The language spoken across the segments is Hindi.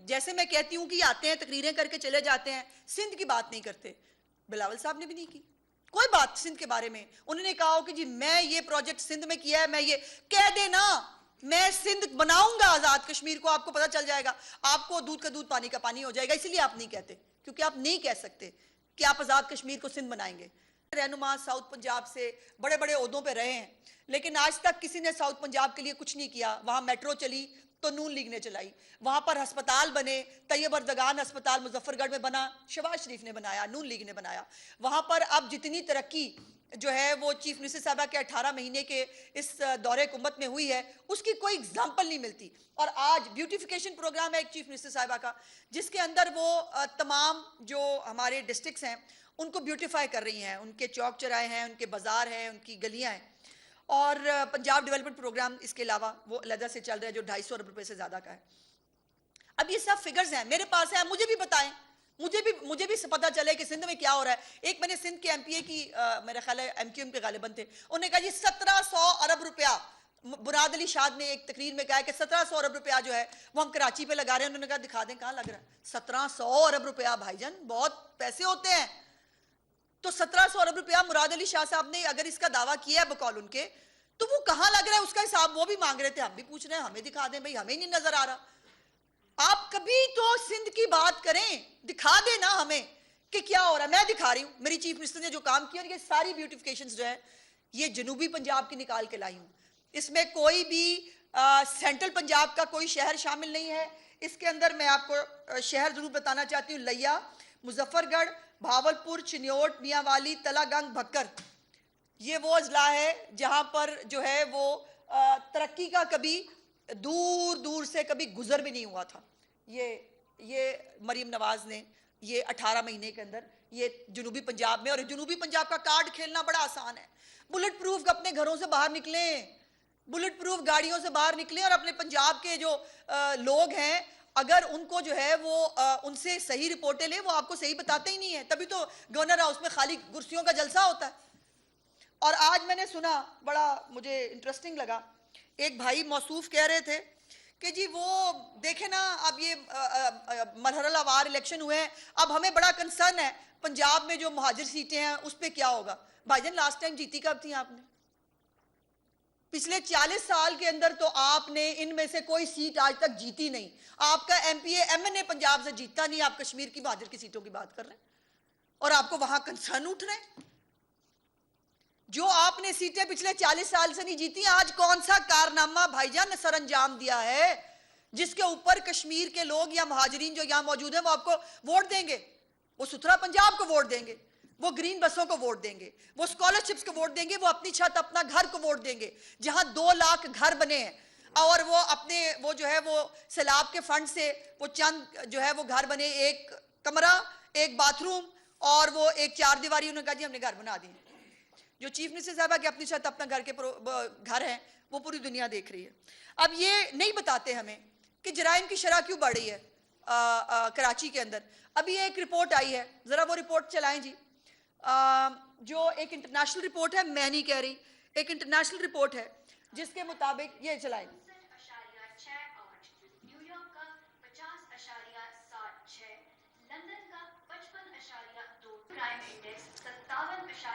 जैसे मैं कहती हूं कि आते हैं तकरीरें करके चले जाते हैं, सिंध की बात नहीं करते। बिलावल साहब ने भी नहीं की कोई बात सिंध के बारे में। उन्होंने कहा हो कि जी मैं ये प्रोजेक्ट सिंध में किया है, मैं ये कह देना मैं सिंध बनाऊंगा आजाद कश्मीर को, आपको पता चल जाएगा, आपको दूध का दूध पानी का पानी हो जाएगा। इसलिए आप नहीं कहते, क्योंकि आप नहीं कह सकते कि आप आजाद कश्मीर को सिंध बनाएंगे। रहनुमा साउथ पंजाब से बड़े बड़े ओहदों पे रहे हैं, लेकिन आज तक किसी ने साउथ पंजाब के लिए कुछ नहीं किया। वहां मेट्रो चली तो नून लीग ने चलाई, वहां पर अस्पताल बने, तैयब अर्दगान अस्पताल मुजफ्फरगढ़ में बना, शहबाज शरीफ ने बनाया, नून लीग ने बनाया। वहां पर अब जितनी तरक्की जो है वो चीफ मिनिस्टर साहबा के 18 महीने के इस दौरे हुकूमत में हुई है, उसकी कोई एग्जाम्पल नहीं मिलती। और आज ब्यूटिफिकेशन प्रोग्राम है एक चीफ मिनिस्टर साहबा का, जिसके अंदर वो तमाम जो हमारे डिस्ट्रिक्ट्स हैं उनको ब्यूटिफाई कर रही हैं, उनके चौक चौराहे हैं, उनके बाजार हैं, उनकी गलियां हैं। और पंजाब डेवलपमेंट प्रोग्राम इसके अलावा वो अलग से चल रहा है जो 250 अरब रुपए से ज्यादा का है। अब ये सब फिगर्स हैं मेरे पास हैं, मुझे भी बताएं, मुझे भी पता चले कि सिंध में क्या हो रहा है। एक मैंने सिंध के एमपीए की मेरा ख्याल है एमक्यूएम के गालिबन थे, उन्होंने कहा जी 1700 अरब रुपया, बुराद अली शाद ने एक तकरीर में कहा कि 1700 अरब रुपया जो है वो हम कराची पे लगा रहे हैं। उन्होंने कहा दिखा दें कहां लग रहा है 1700 अरब रुपया, भाईजान बहुत पैसे होते हैं। तो 1700 अरब रुपया मुराद अली शाह साहब ने अगर इसका दावा किया है बकौल उनके, तो वो कहां लग रहा है उसका हिसाब वो भी मांग रहे थे, हम भी पूछ रहे हैं, हमें दिखा दें भाई, हमें नहीं नजर आ रहा। आप कभी तो सिंध की बात करें, दिखा देना हमें कि क्या हो रहा है। मैं दिखा रही हूं मेरी चीफ मिनिस्टर ने जो काम किया, ये सारी ब्यूटिफिकेशंस जो है ये जनूबी पंजाब की निकाल के लाई हूं। इसमें कोई भी सेंट्रल पंजाब का कोई शहर शामिल नहीं है। इसके अंदर मैं आपको शहर जरूर बताना चाहती हूँ, लिया, मुजफ्फरगढ़, भावलपुर, चिन्योट, मियांवाली, तलागंग, भक्कर, ये वो अजला है जहां पर जो है वो तरक्की का कभी दूर दूर से कभी गुजर भी नहीं हुआ था। ये मरीम नवाज ने ये 18 महीने के अंदर ये जनूबी पंजाब में, और जनूबी पंजाब का कार्ड खेलना बड़ा आसान है। बुलेट प्रूफ अपने घरों से बाहर निकलें, बुलेट प्रूफ गाड़ियों से बाहर निकलें और अपने पंजाब के जो लोग हैं, अगर उनको जो है वो उनसे सही रिपोर्टें ले, वो आपको सही बताते ही नहीं है। तभी तो गवर्नर हाउस में खाली कुर्सियों का जलसा होता है। और आज मैंने सुना, बड़ा मुझे इंटरेस्टिंग लगा, एक भाई मौसूफ कह रहे थे कि जी वो देखे ना अब ये मरहलावार इलेक्शन हुए हैं, अब हमें बड़ा कंसर्न है पंजाब में जो मुहाजिर सीटें हैं उस पर क्या होगा। भाईजान लास्ट टाइम जीती कब थी आपने? पिछले 40 साल के अंदर तो आपने इनमें से कोई सीट आज तक जीती नहीं। आपका एमपीए एमएनए पंजाब से जीता नहीं, आप कश्मीर की मुहाजिर की सीटों की बात कर रहे हैं और आपको वहां कंसर्न उठ रहे हैं। जो आपने सीटें पिछले 40 साल से नहीं जीती, आज कौन सा कारनामा भाईजान ने सरअंजाम दिया है जिसके ऊपर कश्मीर के लोग या मुहाजिरीन जो यहां मौजूद हैं वो आपको वोट देंगे? वो सुथरा पंजाब को वोट देंगे, वो ग्रीन बसों को वोट देंगे, वो स्कॉलरशिप्स को वोट देंगे, वो अपनी छत अपना घर को वोट देंगे। जहां 2 लाख घर बने हैं और वो अपने वो जो है वो सैलाब के फंड से वो चंद जो है वो घर बने, एक कमरा, एक बाथरूम और वो एक 4 दीवारी, उन्होंने कहा जी हमने घर बना दिए। जो चीफ मिनिस्टर साहब के अपनी छत अपना घर के घर है वो पूरी दुनिया देख रही है। अब ये नहीं बताते हमें कि जराइम की शरह क्यों बढ़ रही है कराची के अंदर। अभी एक रिपोर्ट आई है, जरा वो रिपोर्ट चलाएं जी। जो एक इंटरनेशनल रिपोर्ट है, मैं नहीं कह रही, एक इंटरनेशनल रिपोर्ट है जिसके मुताबिक ये चलाएं।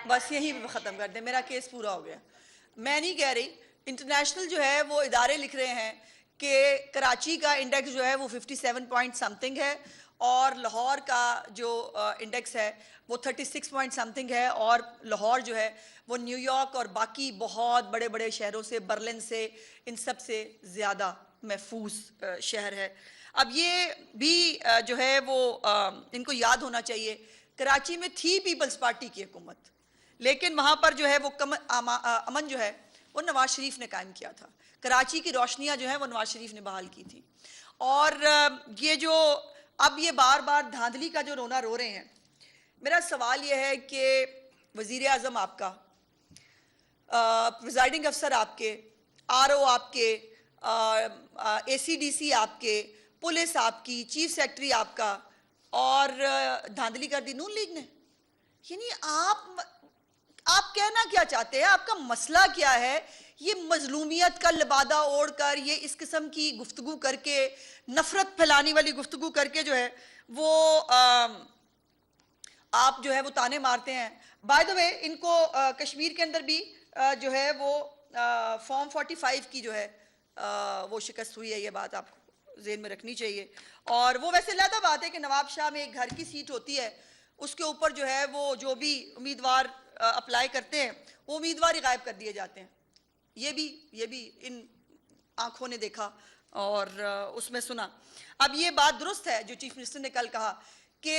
बस यही खत्म कर दे, मेरा केस पूरा हो गया। मैं नहीं कह रही, इंटरनेशनल जो है वो इदारे लिख रहे हैं कि कराची का इंडेक्स जो है वो 57 पॉइंट समथिंग है और लाहौर का जो इंडेक्स है वो 36 पॉइंट समथिंग है, और लाहौर जो है वो न्यूयॉर्क और बाकी बहुत बड़े बड़े शहरों से, बर्लिन से, इन सब से ज़्यादा महफूज शहर है। अब ये भी जो है वो इनको याद होना चाहिए, कराची में थी पीपल्स पार्टी की हुकूमत, लेकिन वहाँ पर जो है वो अमन जो है वो नवाज शरीफ ने कायम किया था। कराची की रोशनियाँ जो है वो नवाज शरीफ ने बहाल की थी। और ये जो अब ये बार बार धांधली का जो रोना रो रहे हैं, मेरा सवाल ये है कि वज़ीर आज़म आपका, प्रिजाइडिंग अफसर आपके, आरओ आपके, एसीडीसी आपके, पुलिस आपकी, चीफ सेक्रेटरी आपका, और धांधली कर दी नून लीग ने। यानी आप कहना क्या चाहते हैं, आपका मसला क्या है? ये मजलूमियत का लिबादा ओढ़ कर, ये इस किस्म की गुफ्तगू करके, नफरत फैलाने वाली गुफ्तगू करके जो है वो आप जो है वो ताने मारते हैं। बाय द वे इनको कश्मीर के अंदर भी जो है वो फॉर्म 45 की जो है वो शिकस्त हुई है, ये बात आपको जेहन में रखनी चाहिए। और वो वैसे अलग बात है कि नवाब शाह में एक घर की सीट होती है, उसके ऊपर जो है वो जो भी उम्मीदवार अप्लाई करते हैं वो उम्मीदवार ही गायब कर दिए जाते हैं। ये भी इन आंखों ने देखा और उसमें सुना। अब ये बात दुरुस्त है जो चीफ मिनिस्टर ने कल कहा कि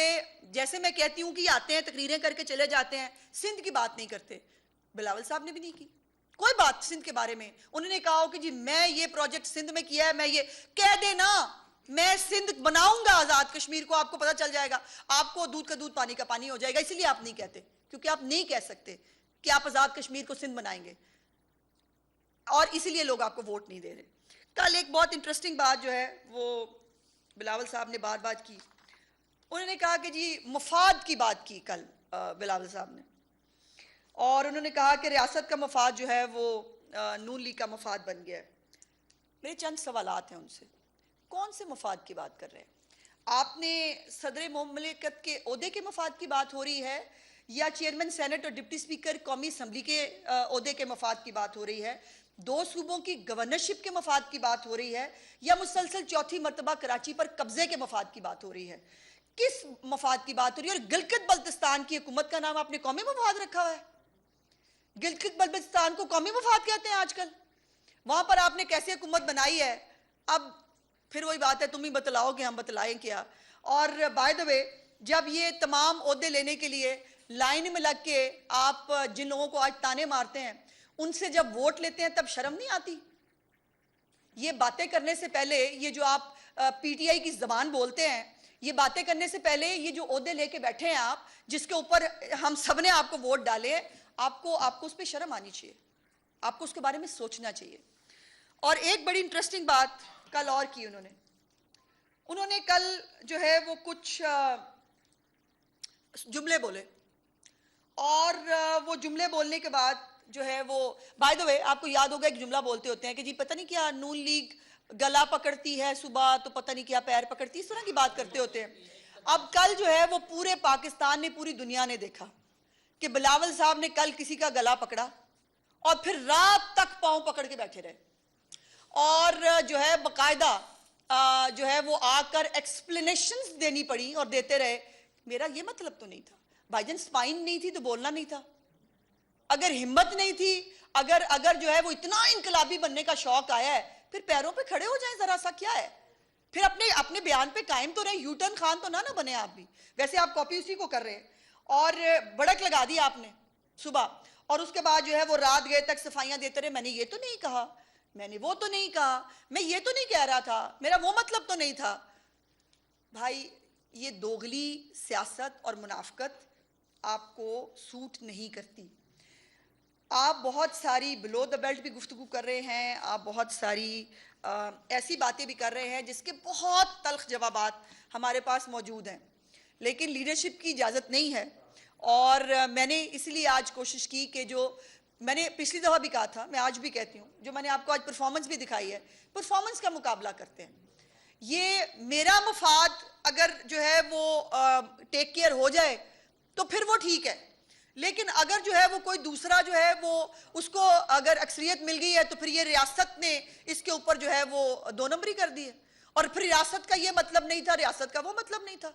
जैसे मैं कहती हूं कि आते हैं तकरीरें करके चले जाते हैं, सिंध की बात नहीं करते। बिलावल साहब ने भी नहीं की कोई बात सिंध के बारे में। उन्होंने कहा कि जी मैं ये प्रोजेक्ट सिंध में किया है, मैं ये कह देना, मैं सिंध बनाऊंगा आजाद कश्मीर को, आपको पता चल जाएगा, आपको दूध का दूध पानी का पानी हो जाएगा। इसलिए आप नहीं कहते, क्योंकि आप नहीं कह सकते कि आप आजाद कश्मीर को सिंध बनाएंगे, और इसीलिए लोग आपको वोट नहीं दे रहे। कल एक बहुत इंटरेस्टिंग बात जो है वो बिलावल साहब ने बार बार की। उन्होंने कहा कि जी मफाद की बात की कल बिलावल साहब ने, और उन्होंने कहा कि रियासत का मफाद जो है वो नून लीग का मफाद बन गया है। मेरे चंद सवालात हैं उनसे, कौन से मफाद की बात कर रहे हैं आपने? सदर मुमलिकत के ओहदे के मफाद की बात हो रही है, या चेयरमैन सेनेट और डिप्टी स्पीकर कौमी असम्बली के ओहदे के मफाद की बात हो रही है? दो सूबों की गवर्नरशिप के मफाद की बात हो रही है, या मुसलसल चौथी मरतबा कराची पर कब्जे के मफाद की बात हो रही है? किस मफाद की बात हो रही है? और गिलगित बल्तिस्तान की हुकूमत का नाम आपने कौमी मफाद रखा हुआ है। गिलगित बल्तिस्तान को कौमी मफाद कहते हैं आजकल। वहां पर आपने कैसे हुकूमत बनाई है? अब फिर वही बात है, तुम ही बतलाओ कि हम बतलाएं क्या। और बाय द वे जब ये तमाम ओहदे लेने के लिए लाइन में लग के आप जिन लोगों को आज ताने मारते हैं, उनसे जब वोट लेते हैं तब शर्म नहीं आती? ये बातें करने से पहले, ये जो आप पीटीआई की जबान बोलते हैं, ये बातें करने से पहले ये जो ओहदे लेके बैठे हैं आप, जिसके ऊपर हम सब ने आपको वोट डाले हैं, आपको उस पर शर्म आनी चाहिए, आपको उसके बारे में सोचना चाहिए। और एक बड़ी इंटरेस्टिंग बात कल और की उन्होंने कल जो है वो कुछ जुमले बोले, और वो जुमले बोलने के बाद जो है वो, बाय द वे आपको याद होगा एक जुमला बोलते होते हैं कि जी पता नहीं क्या नून लीग गला पकड़ती है सुबह तो पता नहीं क्या पैर पकड़ती, इस तरह की बात करते होते हैं। अब कल जो है वो पूरे पाकिस्तान ने, पूरी दुनिया ने देखा कि बिलावल साहब ने कल किसी का गला पकड़ा और फिर रात तक पांव पकड़ के बैठे रहे, और जो है बकायदा जो है वो आकर एक्सप्लेनेशंस देनी पड़ी और देते रहे। मेरा ये मतलब तो नहीं था भाईजान, स्पाइन नहीं थी तो बोलना नहीं था, अगर हिम्मत नहीं थी, अगर जो है वो इतना इनकलाबी बनने का शौक आया है, फिर पैरों पे खड़े हो जाएं जरा सा, क्या है? फिर अपने बयान पे कायम तो रहे, यूटर्न खान तो ना बने आप भी। वैसे आप कॉपी उसी को कर रहे हैं, और बड़क लगा दी आपने सुबह, और उसके बाद जो है वो रात गए तक सफाइयां देते रहे। मैंने ये तो नहीं कहा, मैंने वो तो नहीं कहा, मैं ये तो नहीं कह रहा था, मेरा वो मतलब तो नहीं था। भाई ये दोगली सियासत और मुनाफकत आपको सूट नहीं करती। आप बहुत सारी बिलो द बेल्ट भी गुफ्तगू कर रहे हैं, आप बहुत सारी ऐसी बातें भी कर रहे हैं जिसके बहुत तल्ख जवाबात हमारे पास मौजूद हैं, लेकिन लीडरशिप की इजाज़त नहीं है। और मैंने इसलिए आज कोशिश की कि जो मैंने पिछली दफ़ा भी कहा था, मैं आज भी कहती हूँ, जो मैंने आपको आज परफॉर्मेंस भी दिखाई है, परफॉर्मेंस का मुकाबला करते हैं। ये मेरा मफाद अगर जो है वो टेक केयर हो जाए तो फिर वो ठीक है, लेकिन अगर जो है वो कोई दूसरा जो है वो उसको अगर अक्सरियत मिल गई है तो फिर ये रियासत ने इसके ऊपर जो है वो दो नंबरी कर दी है, और फिर रियासत का ये मतलब नहीं था, रियासत का वो मतलब नहीं था।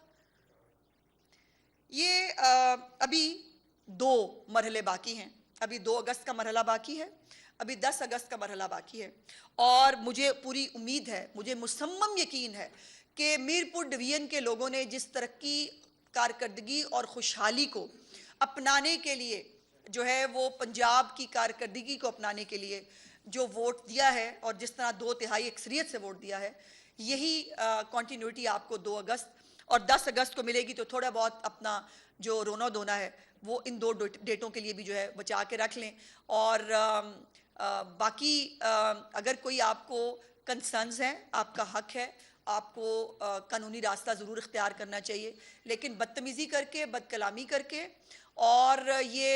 ये अभी 2 मरहले बाकी हैं, अभी 2 अगस्त का मरहला बाकी है, अभी 10 अगस्त का मरहला बाकी है, और मुझे पूरी उम्मीद है, मुझे मुसम्मम यकीन है कि मीरपुर डिवीजन के लोगों ने जिस तरक्की, कारकर्दगी और खुशहाली को अपनाने के लिए जो है वो पंजाब की कारकर्दगी को अपनाने के लिए जो वोट दिया है, और जिस तरह 2/3 अक्सरियत से वोट दिया है, यही कॉन्टीन्यूटी आपको 2 अगस्त और 10 अगस्त को मिलेगी। तो थोड़ा बहुत अपना जो रोना धोना है वो इन 2 डेटों के लिए भी जो है बचा के रख लें। और बाकी अगर कोई आपको कंसर्न्स हैं, आपका हक है, आपको कानूनी रास्ता ज़रूर इख्तियार करना चाहिए, लेकिन बदतमीज़ी करके, बदकलामी करके और ये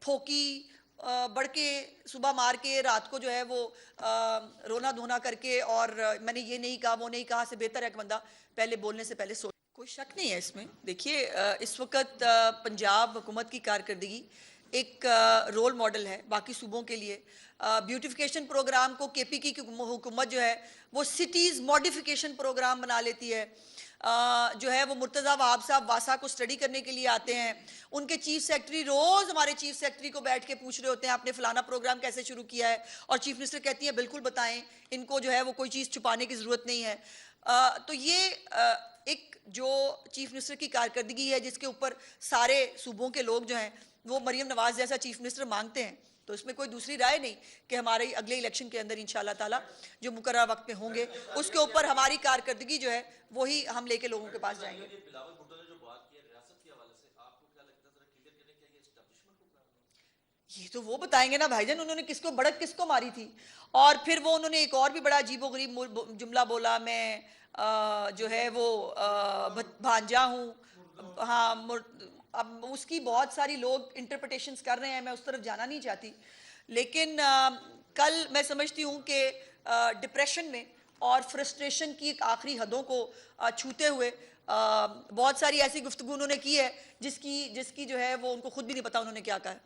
फोकी बढ़ के सुबह मार के रात को जो है वो रोना धोना करके और मैंने ये नहीं कहा वो नहीं कहा से बेहतर है कि बंदा पहले बोलने से पहले सोच। कोई शक नहीं है इसमें। देखिए इस वक्त पंजाब हुकूमत की कारकर्दगी एक रोल मॉडल है बाकी सूबों के लिए। ब्यूटिफिकेशन प्रोग्राम को केपी की हुकूमत जो है वो सिटीज़ मॉडिफिकेशन प्रोग्राम बना लेती है। जो है वो मुर्तज़ा वहाब साहब वासा को स्टडी करने के लिए आते हैं। उनके चीफ सेक्रेटरी रोज़ हमारे चीफ सेक्रेटरी को बैठ के पूछ रहे होते हैं आपने फलाना प्रोग्राम कैसे शुरू किया है, और चीफ मिनिस्टर कहती है बिल्कुल बताएं, इनको जो है वो कोई चीज़ छुपाने की ज़रूरत नहीं है। तो ये एक जो चीफ मिनिस्टर की कारकर्दगी है जिसके ऊपर सारे सूबों के लोग जो हैं वो मरियम नवाज जैसा चीफ मिनिस्टर मांगते हैं, तो इसमें कोई दूसरी राय नहीं कि हमारे अगले इलेक्शन के अंदर इंशाल्लाह ताला जो मुकर्रर वक्त में होंगे उसके ऊपर हमारी कारकर्दगी जो है वही हम लेके लोगों के पास जाएंगे। ये तो वो बताएंगे ना भाईजान, उन्होंने किसको बड़क किसको मारी थी। और फिर वो उन्होंने एक और भी बड़ा अजीबोगरीब जुमला बोला, मैं जो है वो भांजा हूँ। हाँ, अब उसकी बहुत सारी लोग इंटरप्रिटेशंस कर रहे हैं, मैं उस तरफ जाना नहीं चाहती। लेकिन कल मैं समझती हूँ कि डिप्रेशन में और फ्रस्ट्रेशन की एक आखिरी हदों को छूते हुए बहुत सारी ऐसी गुफ्तगू उन्होंने की है जिसकी जो है वो उनको खुद भी नहीं पता उन्होंने क्या कहा है।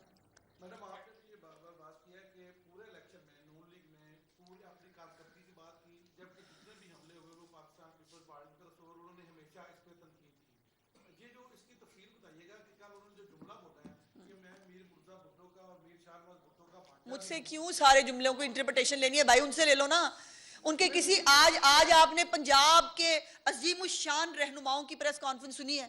मैडम आपने ये बार-बार बात की है कि पूरे इलेक्शन में नून लीग ने पूरी अपनी कारकर्दगी की बात की, जबकि जितने भी हमले हुए वो पाकिस्तान पीपल्स पार्टी की तरफ से और उन्होंने हमेशा इस पे तनकीद की। ये जो इसकी तफसील बताइएगा कि कल उन्होंने जो जुमला बोला है कि मैं मीर मुर्जा भुट्टो का और मीर शाहनवाज भुट्टो का भांजा, मुझसे क्यों सारे जुमलों को इंटरप्रिटेशन लेनी है भाई, उनसे ले लो ना। उनके किसी आज आपने पंजाब के अजीम शान रहनुमाओं की प्रेस कॉन्फ्रेंस सुनी है?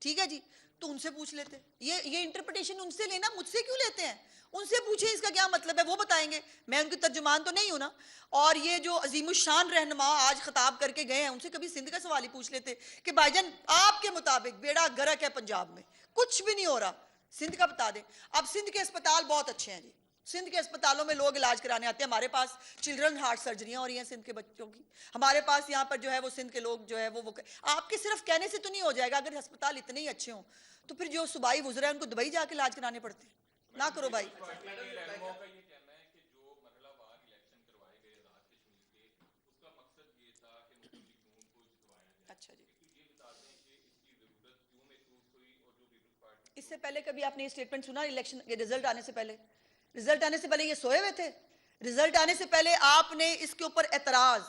ठीक है जी, तो उनसे पूछ लेते। ये इंटरप्रिटेशन उनसे लेना, मुझसे क्यों लेते हैं? उनसे पूछे इसका क्या मतलब है, वो बताएंगे। मैं उनकी तर्जुमान तो नहीं हूं ना। और ये जो अजीम शान रहनुमा आज खिताब करके गए हैं उनसे कभी सिंध का सवाल ही पूछ लेते कि भाईजान आपके मुताबिक बेड़ा गर्क है पंजाब में, कुछ भी नहीं हो रहा, सिंध का बता दें। अब सिंध के अस्पताल बहुत अच्छे हैं जी, सिंध के अस्पतालों में लोग इलाज कराने आते हैं। हमारे पास चिल्ड्रन हार्ट सर्जरियां हो रही हैं सिंध के बच्चों की। हमारे पास यहाँ पर जो है वो सिंध के लोग जो है वो आपके सिर्फ कहने से तो नहीं हो जाएगा। अगर अस्पताल इतने ही अच्छे हों तो फिर जो सूबाई वुज़रा है उनको दुबई जाके इलाज कराने पड़ते हैं। ना करो भाई। अच्छा जी, इससे पहले कभी आपने ये स्टेटमेंट सुना? इलेक्शन के रिजल्ट आने से पहले, रिजल्ट आने से पहले ये सोए हुए थे? रिजल्ट आने से पहले आपने इसके ऊपर एतराज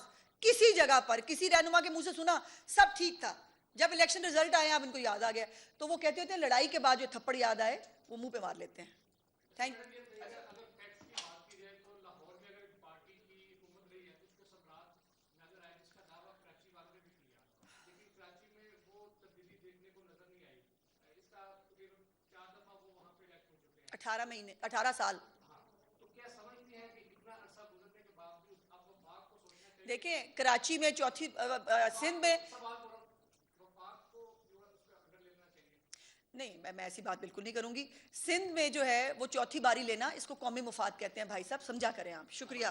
किसी जगह पर किसी रहनुमा के मुंह से सुना? सब ठीक था। जब इलेक्शन रिजल्ट आए अब इनको याद आ गया, तो वो कहते होते हैं लड़ाई के बाद जो थप्पड़ याद आए वो मुंह पे मार लेते हैं। Thank you. अठारह महीने 18 साल। देखें कराची में चौथी सिंध में नहीं, मैं ऐसी बात बिल्कुल नहीं करूंगी। सिंध में जो है वो चौथी बारी लेना, इसको कौमी मुफाद कहते हैं भाई साहब, समझा करें आप। शुक्रिया।